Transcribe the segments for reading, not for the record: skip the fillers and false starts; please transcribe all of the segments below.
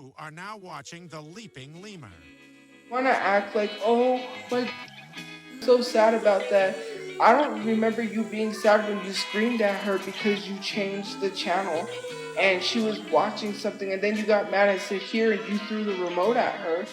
You are now watching The Leaping Lemur. Want to act like, oh, my, so sad about that. I don't remember you being sad when you screamed at her because you changed the channel and she was watching something and then you got mad and said here and you threw the remote at her.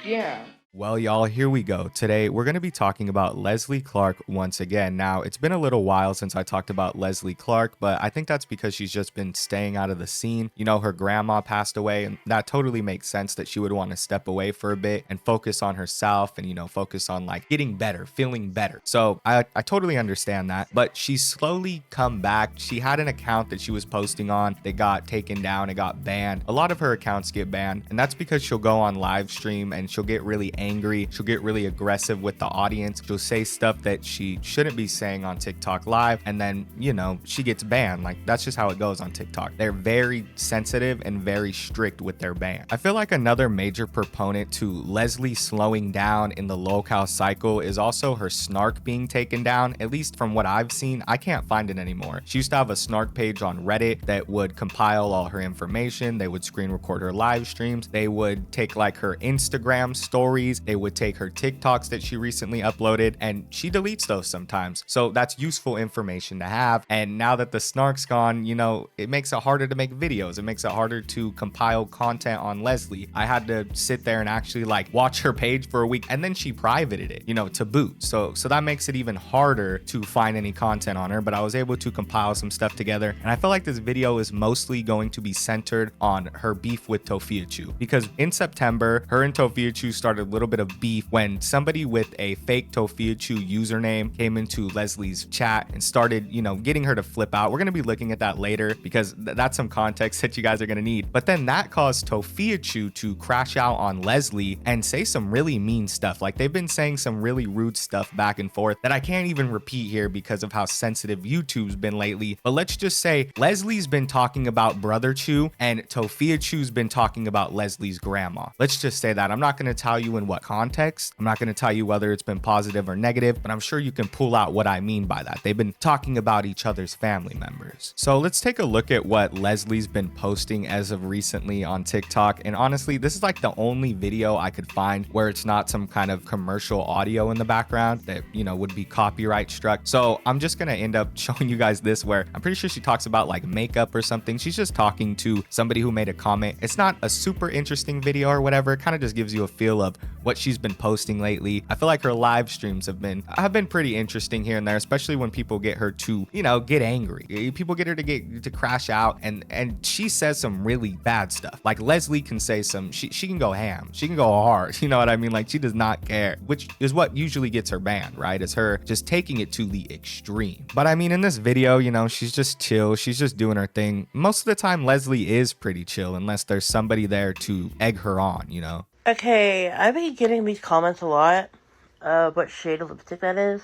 Yeah. Well, y'all, here we go. Today, we're going to be talking about Leslie Clark once again. Now, it's been a little while since I talked about Leslie Clark, but I think that's because she's just been staying out of the scene. You know, her grandma passed away, and that totally makes sense that she would want to step away for a bit and focus on herself and, you know, focus on like getting better, feeling better. So I totally understand that, but she's slowly come back. She had an account that she was posting on that got taken down, it got banned. A lot of her accounts get banned, and that's because she'll go on live stream and she'll get really angry. She'll get really aggressive with the audience. She'll say stuff that she shouldn't be saying on TikTok live, and then, you know, she gets banned. Like, that's just how it goes on TikTok. They're very sensitive and very strict with their ban. I feel like another major proponent to Leslie slowing down in the lolcow cycle is also her snark being taken down. At least from what I've seen, I can't find it anymore. She used to have a snark page on Reddit that would compile all her information. They would screen record her live streams. They would take like her Instagram stories. They would take her TikToks that she recently uploaded, and she deletes those sometimes. So that's useful information to have. And now that the snark's gone, you know, it makes it harder to make videos. It makes it harder to compile content on Leslie. I had to sit there and actually like watch her page for a week, and then she privated it, you know, to boot. So that makes it even harder to find any content on her, but I was able to compile some stuff together. And I feel like this video is mostly going to be centered on her beef with Tofia Chu, because in September, her and Tofia Chu started a little bit of beef when somebody with a fake Tofia Chu username came into Leslie's chat and started, you know, getting her to flip out. We're going to be looking at that later because that's some context that you guys are going to need. But then that caused Tofia Chu to crash out on Leslie and say some really mean stuff. Like, they've been saying some really rude stuff back and forth that I can't even repeat here because of how sensitive YouTube's been lately. But let's just say Leslie's been talking about Brother Chu and Tofia Chu's been talking about Leslie's grandma. Let's just say that. I'm not going to tell you in what context. I'm not going to tell you whether it's been positive or negative, but I'm sure you can pull out what I mean by that. They've been talking about each other's family members. So let's take a look at what Leslie's been posting as of recently on TikTok. And honestly, this is like the only video I could find where it's not some kind of commercial audio in the background that, you know, would be copyright struck. So I'm just going to end up showing you guys this, where I'm pretty sure she talks about like makeup or something. She's just talking to somebody who made a comment. It's not a super interesting video or whatever. It kind of just gives you a feel of what she's been posting lately. I feel like her live streams have been pretty interesting here and there, especially when people get her to, you know, get angry. People get her to crash out, and she says some really bad stuff. Like, Leslie can say some, she can go ham. She can go hard. You know what I mean? Like, she does not care, which is what usually gets her banned, right? Is her just taking it to the extreme. But I mean, in this video, you know, she's just chill. She's just doing her thing. Most of the time, Leslie is pretty chill unless there's somebody there to egg her on, you know? Okay, I've been getting these comments a lot. What shade of lipstick that is.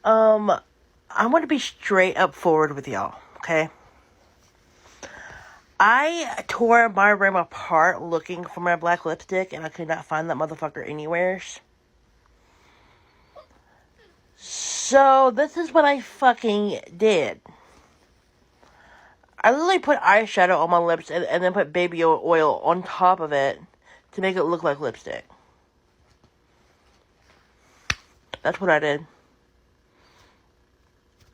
I'm gonna be straight up forward with y'all, okay? I tore my room apart looking for my black lipstick, and I could not find that motherfucker anywhere. So, this is what I fucking did. I literally put eyeshadow on my lips and then put baby oil on top of it to make it look like lipstick. That's what I did.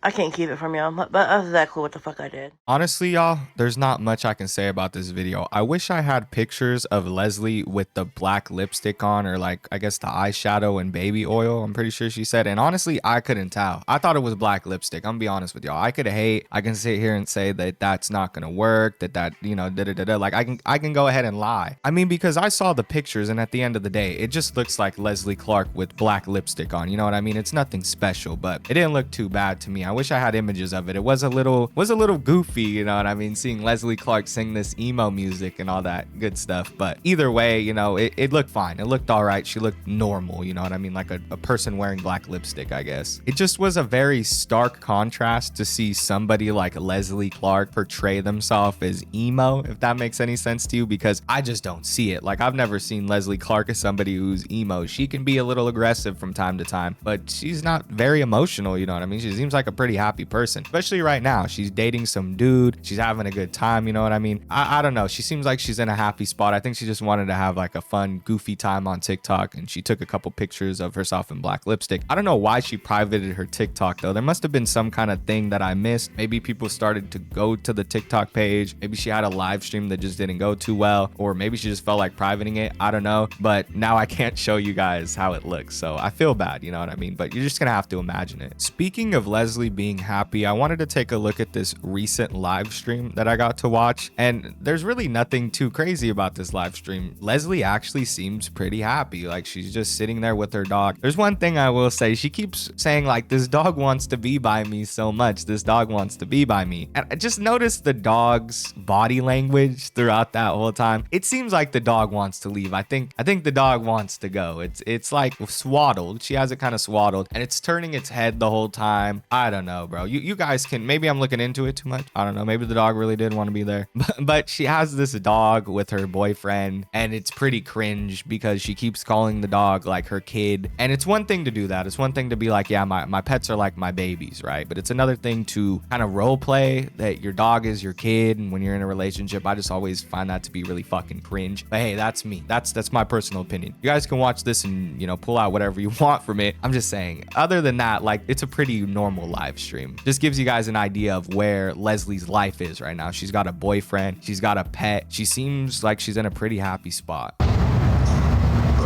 I can't keep it from y'all, but that's exactly what the fuck I did. Honestly, y'all, there's not much I can say about this video. I wish I had pictures of Leslie with the black lipstick on, or like, I guess the eyeshadow and baby oil, I'm pretty sure she said. And honestly, I couldn't tell. I thought it was black lipstick. I'm gonna be honest with y'all. I could hate. I can sit here and say that that's not gonna work, that, you know, da-da-da-da. Like, I can go ahead and lie. I mean, because I saw the pictures, and at the end of the day, it just looks like Leslie Clark with black lipstick on. You know what I mean? It's nothing special, but it didn't look too bad to me. I wish I had images of it. It was a little goofy, you know what I mean, seeing Leslie Clark sing this emo music and all that good stuff. But either way, you know, it looked fine. It looked all right. She looked normal, you know what I mean, like a person wearing black lipstick, I guess. It just was a very stark contrast to see somebody like Leslie Clark portray themselves as emo, if that makes any sense to you, because I just don't see it. Like, I've never seen Leslie Clark as somebody who's emo. She can be a little aggressive from time to time, but she's not very emotional, you know what I mean? She seems like a pretty happy person, especially right now. She's dating some dude. She's having a good time. You know what I mean? I don't know. She seems like she's in a happy spot. I think she just wanted to have like a fun, goofy time on TikTok, and she took a couple pictures of herself in black lipstick. I don't know why she privated her TikTok though. There must have been some kind of thing that I missed. Maybe people started to go to the TikTok page. Maybe she had a live stream that just didn't go too well, or maybe she just felt like privating it. I don't know, but now I can't show you guys how it looks, so I feel bad, you know what I mean? But you're just gonna have to imagine it. Speaking of Leslie being happy, I wanted to take a look at this recent live stream that I got to watch, and there's really nothing too crazy about this live stream. Leslie actually seems pretty happy, like she's just sitting there with her dog. There's one thing I will say, she keeps saying like, this dog wants to be by me so much, this dog wants to be by me, and I just noticed the dog's body language throughout that whole time. It seems like the dog wants to leave. I think the dog wants to go. It's like swaddled. She has it kind of swaddled, and it's turning its head the whole time. I don't know, bro. You guys can, maybe I'm looking into it too much. I don't know. Maybe the dog really did want to be there, but she has this dog with her boyfriend, and it's pretty cringe because she keeps calling the dog like her kid. And it's one thing to do that. It's one thing to be like, yeah, my pets are like my babies, right? But it's another thing to kind of role play that your dog is your kid. And when you're in a relationship, I just always find that to be really fucking cringe. But hey, that's me. That's my personal opinion. You guys can watch this and, you know, pull out whatever you want from it. I'm just saying, other than that, like, it's a pretty normal live stream. Just gives you guys an idea of where Leslie's life is right now. She's got a boyfriend. She's got a pet. She seems like she's in a pretty happy spot.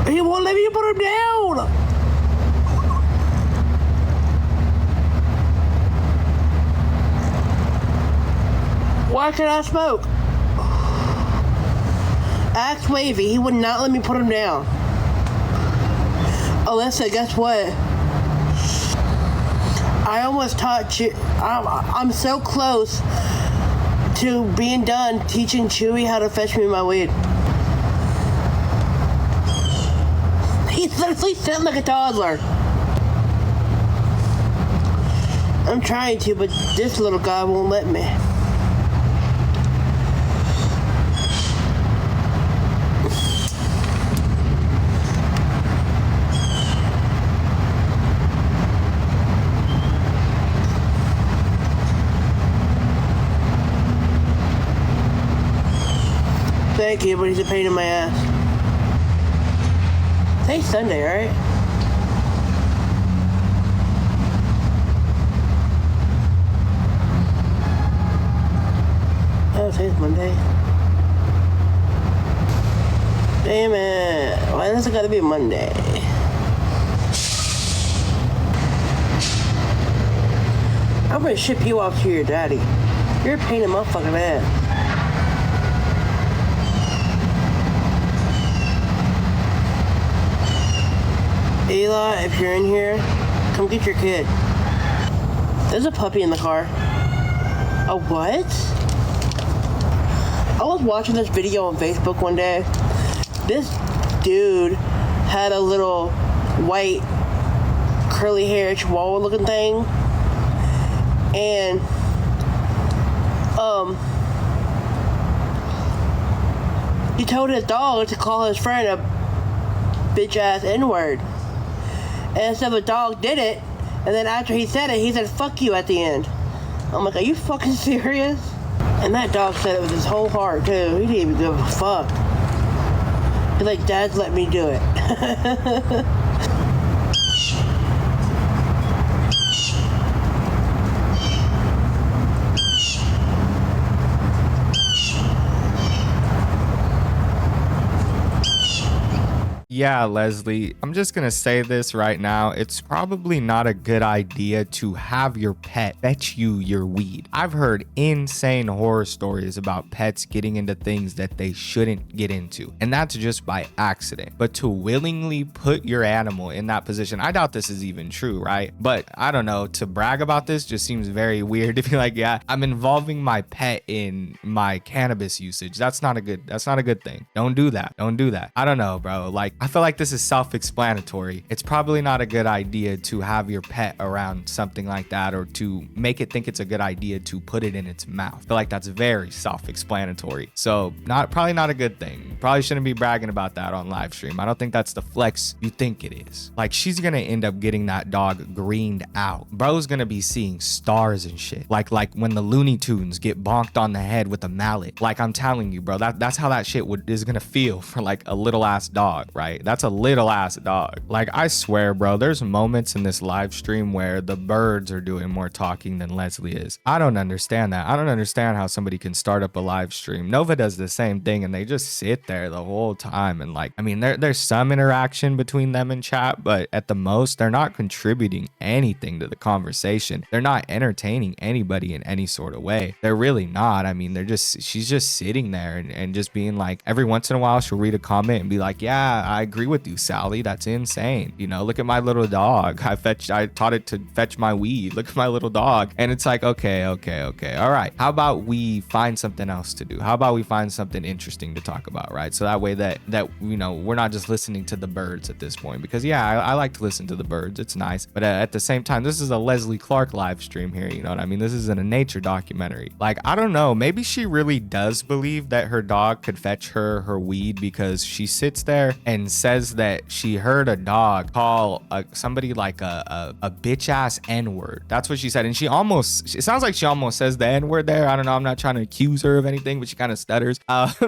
He won't let me put him down. Why can't I smoke? Ask Wavy. He would not let me put him down. Alyssa, guess what? I almost taught you. I'm so close to being done teaching Chewy how to fetch me my weed. He's literally sitting like a toddler. I'm trying to, but this little guy won't let me. Thank you, but he's a pain in my ass. Today's Sunday, right? Oh, today's Monday. Damn it. Why does it gotta be Monday? I'm gonna ship you off to your daddy. You're a pain in my fucking ass. Eli, if you're in here, come get your kid. There's a puppy in the car. A what? I was watching this video on Facebook one day. This dude had a little white curly hair chihuahua looking thing. And he told his dog to call his friend a bitch ass N-word. And so the dog did it, and then after he said it, he said, fuck you at the end. I'm like, are you fucking serious? And that dog said it with his whole heart, too. He didn't even give a fuck. He's like, Dad's let me do it. Yeah, Leslie, I'm just gonna say this right now. It's probably not a good idea to have your pet fetch you your weed. I've heard insane horror stories about pets getting into things that they shouldn't get into, and that's just by accident. But to willingly put your animal in that position, I doubt this is even true, right? But I don't know, to brag about this just seems very weird. To be like, yeah, I'm involving my pet in my cannabis usage. That's not a good thing. Don't do that. Don't do that. I don't know, bro. Like, I feel like this is self-explanatory. It's probably not a good idea to have your pet around something like that, or to make it think it's a good idea to put it in its mouth. I feel like that's very self-explanatory. So probably not a good thing. You probably shouldn't be bragging about that on live stream. I don't think that's the flex you think it is. Like, she's gonna end up getting that dog greened out. Bro's gonna be seeing stars and shit. Like when the Looney Tunes get bonked on the head with a mallet. Like, I'm telling you, bro, that's how that shit is gonna feel for like a little ass dog, right? That's a little ass dog. Like, I swear, bro, there's moments in this live stream where the birds are doing more talking than Leslie is. I don't understand that. I don't understand how somebody can start up a live stream. Nova does the same thing, and they just sit there the whole time. And like, I mean, there's some interaction between them in chat, but at the most, they're not contributing anything to the conversation. They're not entertaining anybody in any sort of way. They're really not. I mean, she's just sitting there and just being like, every once in a while, she'll read a comment and be like, yeah, I agree with you, Sally. That's insane. You know, look at my little dog. I taught it to fetch my weed. Look at my little dog. And it's like, okay. All right. How about we find something else to do? How about we find something interesting to talk about, right? So that way that you know, we're not just listening to the birds at this point, because yeah, I like to listen to the birds. It's nice. But at the same time, this is a Leslie Clark live stream here. You know what I mean? This isn't a nature documentary. Like, I don't know. Maybe she really does believe that her dog could fetch her weed, because she sits there and says that she heard a dog call somebody like a bitch ass N-word. That's what she said. And it sounds like she almost says the N-word there. I don't know. I'm not trying to accuse her of anything, but she kind of stutters.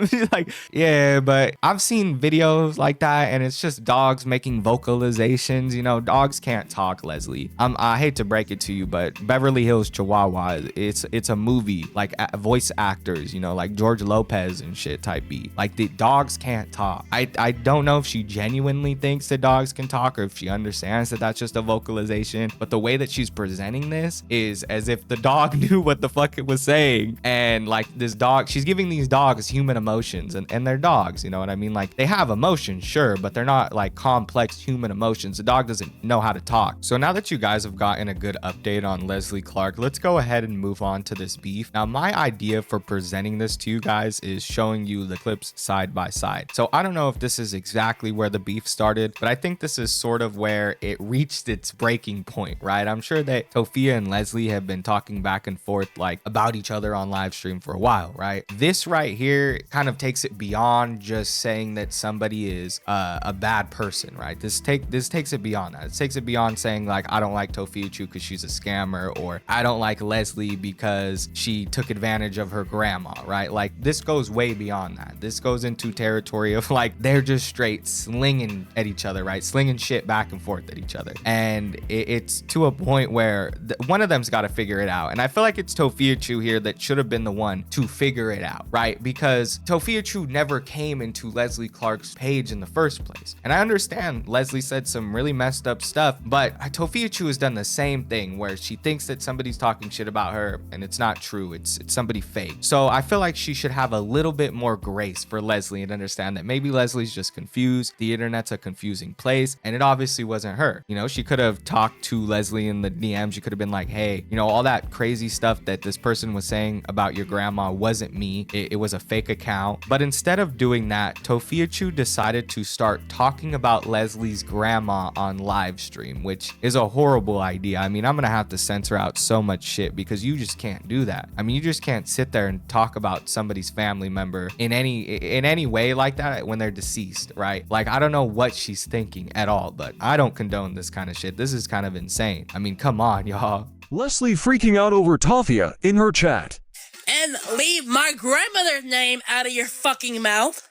She's like, yeah, but I've seen videos like that, and it's just dogs making vocalizations. You know, dogs can't talk, Leslie. I hate to break it to you, but Beverly Hills Chihuahua, it's a movie, like voice actors, you know, like George Lopez and shit type beat. Like, the dogs can't talk. I don't know if she genuinely thinks that dogs can talk, or if she understands that that's just a vocalization, but the way that she's presenting this is as if the dog knew what the fuck it was saying. And like, this dog, she's giving these dogs human emotions, and they're dogs, you know what I mean? Like, they have emotions, sure, but they're not like complex human emotions. The dog doesn't know how to talk. So now that you guys have gotten a good update on Leslie Clark, let's go ahead and move on to this beef. Now, my idea for presenting this to you guys is showing you the clips side by side. So I don't know if this is exactly where the beef started, but I think this is sort of where it reached its breaking point, right? I'm sure that Tofia and Leslie have been talking back and forth like about each other on live stream for a while, right? This right here kind of takes it beyond just saying that somebody is a bad person, right? This takes it beyond that. It takes it beyond saying like, I don't like Tophiachu because she's a scammer, or I don't like Leslie because she took advantage of her grandma, right? Like, this goes way beyond that. This goes into territory of like, they're just straight slinging at each other, right? Slinging shit back and forth at each other. And it's to a point where one of them's got to figure it out. And I feel like it's Tophiachu here that should have been the one to figure it out, right? Because Tophiachu never came into Leslie Clark's page in the first place. And I understand Leslie said some really messed up stuff, but Tophiachu has done the same thing where she thinks that somebody's talking shit about her and it's not true. It's somebody fake. So I feel like she should have a little bit more grace for Leslie and understand that maybe Leslie's just confused. The internet's a confusing place, and it obviously wasn't her. You know, she could have talked to Leslie in the DM. She could have been like, hey, you know, all that crazy stuff that this person was saying about your grandma wasn't me. It was a fake account. But instead of doing that, Tophiachu decided to start talking about Leslie's grandma on live stream, which is a horrible idea. I mean, I'm gonna have to censor out so much shit because you just can't do that. I mean, you just can't sit there and talk about somebody's family member in any way like that when they're deceased, right? Like, I don't know what she's thinking at all, but I don't condone this kind of shit. This is kind of insane. I mean, come on, y'all. Leslie freaking out over Tofia in her chat. And leave my grandmother's name out of your fucking mouth.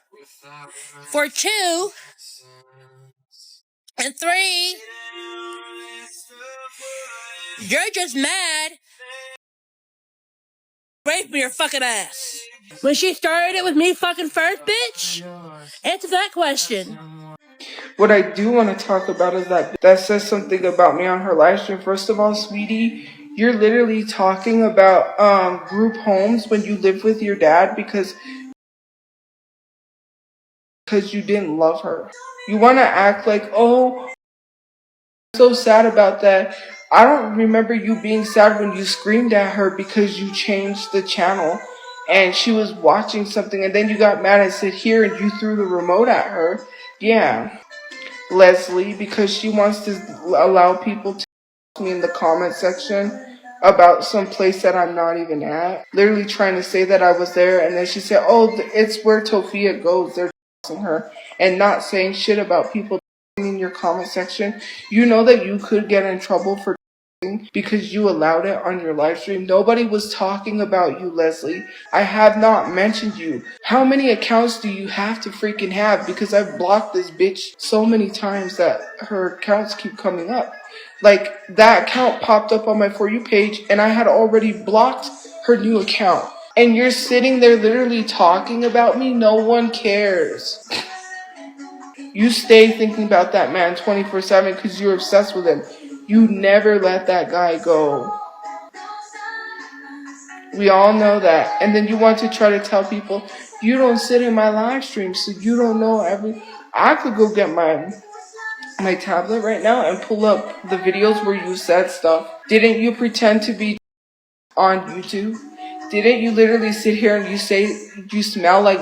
For 2. And 3. You're just mad. Rape me your fucking ass. When she started it with me fucking first, bitch? Answer that question. What I do want to talk about is that says something about me on her live stream. First of all, sweetie, you're literally talking about group homes when you live with your dad because you didn't love her. You want to act like, oh, I'm so sad about that. I don't remember you being sad when you screamed at her because you changed the channel and she was watching something and then you got mad and said here and you threw the remote at her. Yeah, Leslie, because she wants to allow people to me in the comment section about some place that I'm not even at. Literally trying to say that I was there, and then she said, oh, it's where Tofia goes. They're her and not saying shit about people in your comment section, you know that you could get in trouble for because you allowed it on your live stream. Nobody was talking about you, Leslie. I have not mentioned you. How many accounts do you have to freaking have? Because I've blocked this bitch so many times that her accounts keep coming up. Like, that account popped up on my For You page and I had already blocked her new account. And you're sitting there literally talking about me? No one cares. You stay thinking about that man 24/7 because you're obsessed with him. You never let that guy go. We all know that. And then you want to try to tell people, you don't sit in my live stream, so you don't know every... I could go get my tablet right now and pull up the videos where you said stuff. Didn't you pretend to be on YouTube? Didn't you literally sit here and you say you smell like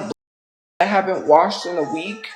I haven't washed in a week?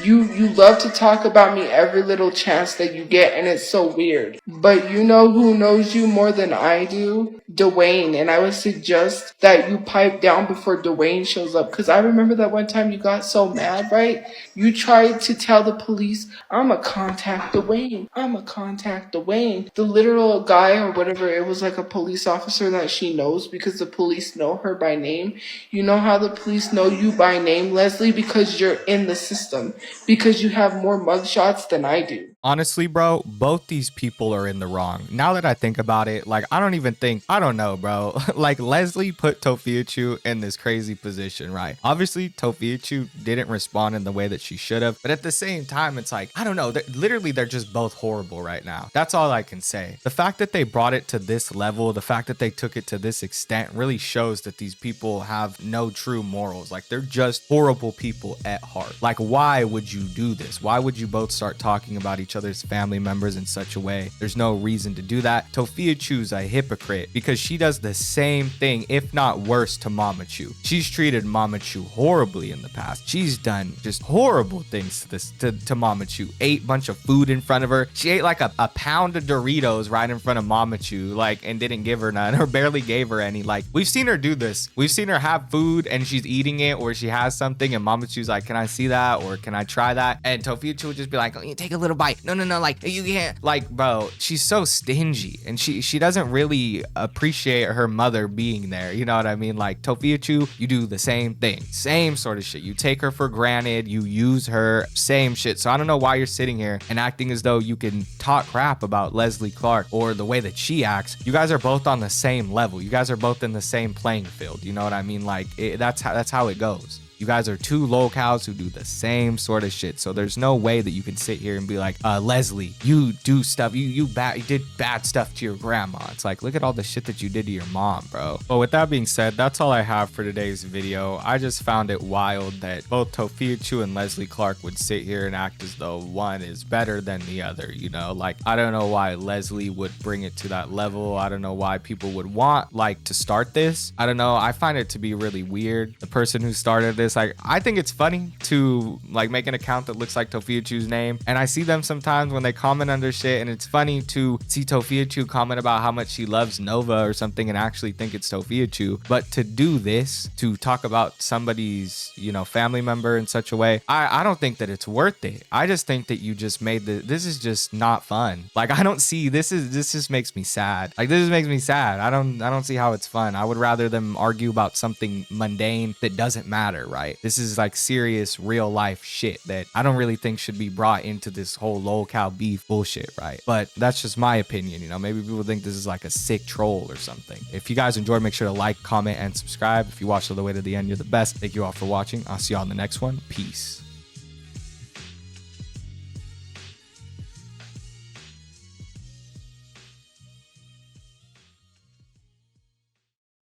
You love to talk about me every little chance that you get, and it's so weird. But you know who knows you more than I do? Dwayne. And I would suggest that you pipe down before Dwayne shows up. Because I remember that one time you got so mad, right? You tried to tell the police, I'ma contact Dwayne. I'ma contact Dwayne. The literal guy or whatever, it was like a police officer that she knows because the police know her by name. You know how the police know you by name, Leslie? Because you're in the system. Because you have more mugshots than I do. Honestly, bro, both these people are in the wrong. Now that I think about it, like, I don't know, bro. Like, Leslie put Tophiachu in this crazy position, right? Obviously, Tophiachu didn't respond in the way that she should have. But at the same time, it's like, I don't know. They're just both horrible right now. That's all I can say. The fact that they brought it to this level, the fact that they took it to this extent really shows that these people have no true morals. Like, they're just horrible people at heart. Like, why would you do this? Why would you both start talking about each other's family members in such a way? There's no reason to do that. Tofia Chu's a hypocrite because she does the same thing, if not worse, to Mama Chu. She's treated Mama Chu horribly in the past. She's done just horrible things to Mama Chu. Ate a bunch of food in front of her. She ate like a pound of Doritos right in front of Mama Chu, like, and didn't give her none or barely gave her any. Like, we've seen her do this. We've seen her have food and she's eating it, or she has something and Mama Chu's like, can I see that? Or can I try that? And Tofia Chu would just be like, oh, you take a little bite. No, like, you can't. Like, bro, she's so stingy and she doesn't really appreciate her mother being there. You know what I mean? Like, Tofia Chu, you do the same thing. Same sort of shit. You take her for granted. You use her. Same shit. So I don't know why you're sitting here and acting as though you can talk crap about Leslie Clark or the way that she acts. You guys are both on the same level. You guys are both in the same playing field. You know what I mean? Like, that's how it goes. You guys are two lolcows who do the same sort of shit. So there's no way that you can sit here and be like, Leslie, you do stuff. You did bad stuff to your grandma. It's like, look at all the shit that you did to your mom, bro. But with that being said, that's all I have for today's video. I just found it wild that both Tophiachu and Leslie Clark would sit here and act as though one is better than the other. You know, like, I don't know why Leslie would bring it to that level. I don't know why people would want, like, to start this. I don't know. I find it to be really weird. The person who started this, like, I think it's funny to, like, make an account that looks like Tophiachu's name, and I see them sometimes when they comment under shit, and it's funny to see Tophiachu comment about how much she loves Nova or something and actually think it's Tophiachu. But to do this, to talk about somebody's, you know, family member in such a way, I don't think that it's worth it. I just think that you just made this is just not fun. Like, I don't see, this just makes me sad. Like, this just makes me sad. I don't see how it's fun. I would rather them argue about something mundane that doesn't matter, right? This is like serious real life shit that I don't really think should be brought into this whole lolcow beef bullshit, right? But that's just my opinion. You know, maybe people think this is like a sick troll or something. If you guys enjoyed, make sure to like, comment, and subscribe. If you watched all the way to the end, you're the best. Thank you all for watching. I'll see you all in the next one. Peace.